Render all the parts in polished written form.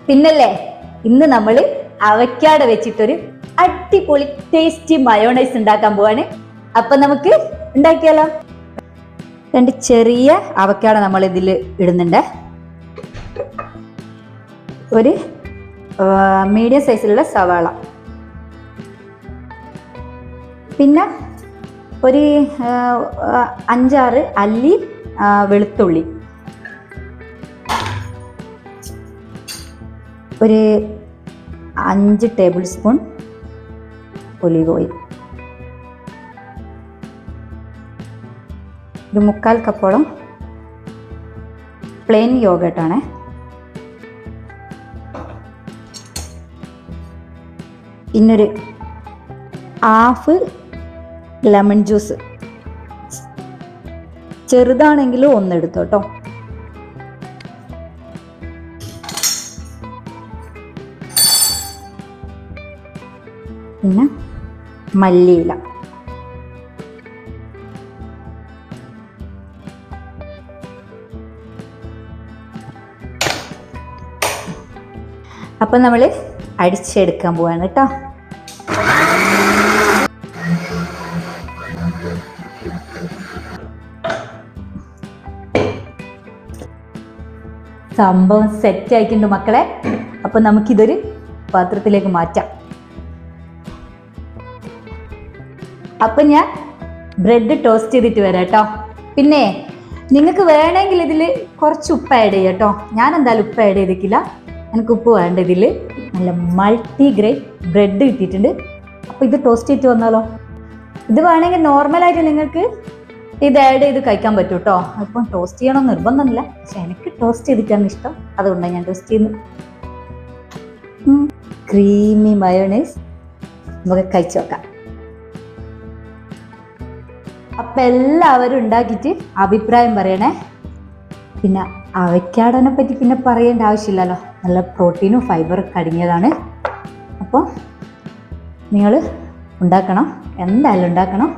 പിന്നല്ലേ ഇന്ന് നമ്മൾ അവക്കാട വെച്ചിട്ടൊരു അടിപൊളി ടേസ്റ്റി മയോണൈസ് ഉണ്ടാക്കാൻ പോവാണ്. അപ്പൊ നമുക്ക് ഉണ്ടാക്കിയാലോ. 2 ചെറിയ അവക്കാട നമ്മൾ ഇതിൽ ഇടുന്നുണ്ട്. ഒരു മീഡിയം സൈസിലുള്ള സവാള, പിന്നെ ഒരു 5-6 അല്ലി വെളുത്തുള്ളി, ഒരു 5 ടേബിൾ സ്പൂൺ ഒലിവ് ഓയിൽ, ഒരു 3/4 കപ്പോളം പ്ലെയിൻ യോഗട്ടാണ്, പിന്നൊരു 1/2 ലെമൺ ജ്യൂസ്, ചെറുതാണെങ്കിലും 1 എടുത്തോട്ടോ. പിന്നെ മല്ലിയില, അപ്പം നമ്മൾ അടിച്ചെടുക്കാൻ പോവാണ് കേട്ടോ. സംഭവം സെറ്റ് ആയിട്ടുണ്ട് മക്കളെ. അപ്പം നമുക്കിതൊരു പാത്രത്തിലേക്ക് മാറ്റാം. അപ്പം ഞാൻ ബ്രെഡ് ടോസ്റ്റ് ചെയ്തിട്ട് വരാം കേട്ടോ. പിന്നെ നിങ്ങൾക്ക് വേണമെങ്കിൽ ഇതിൽ കുറച്ച് ഉപ്പ് ആഡ് ചെയ്യാം കേട്ടോ. ഞാൻ എന്തായാലും ഉപ്പ് ആഡ് ചെയ്തിട്ടില്ല, എനിക്ക് ഉപ്പ് വേണ്ട. ഇതിൽ നല്ല മൾട്ടിഗ്രെയിൻ ബ്രെഡ് കിട്ടിയിട്ടുണ്ട്. അപ്പോൾ ഇത് ടോസ്റ്റ് ചെയ്തിട്ട് വന്നാലോ. ഇത് വേണമെങ്കിൽ നോർമലായിട്ട് നിങ്ങൾക്ക് ഇത് ആഡ് ചെയ്ത് കഴിക്കാൻ പറ്റും കേട്ടോ. അപ്പം ടോസ്റ്റ് ചെയ്യണമെന്ന് നിർബന്ധമില്ല, പക്ഷെ എനിക്ക് ടോസ്റ്റ് ചെയ്തിട്ടാണ് ഇഷ്ടം, അതുകൊണ്ടാണ് ഞാൻ ടോസ്റ്റ് ചെയ്യുന്നത്. ക്രീമി മയോണൈസ് നമുക്ക് കഴിച്ചു നോക്കാം. അപ്പം എല്ലാവരും ഉണ്ടാക്കിയിട്ട് അഭിപ്രായം പറയണേ. പിന്നെ അവക്കാടനെ പറ്റി പിന്നെ പറയേണ്ട ആവശ്യമില്ലല്ലോ, നല്ല പ്രോട്ടീനും ഫൈബറൊക്കെ അടങ്ങിയതാണ്. അപ്പോൾ നിങ്ങൾ ഉണ്ടാക്കണം, എന്തായാലും ഉണ്ടാക്കണം.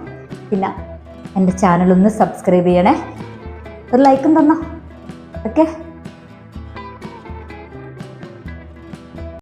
പിന്നെ എൻ്റെ ചാനലൊന്ന് സബ്സ്ക്രൈബ് ചെയ്യണേ, ഒരു ലൈക്കും തന്നോ. ഓക്കെ.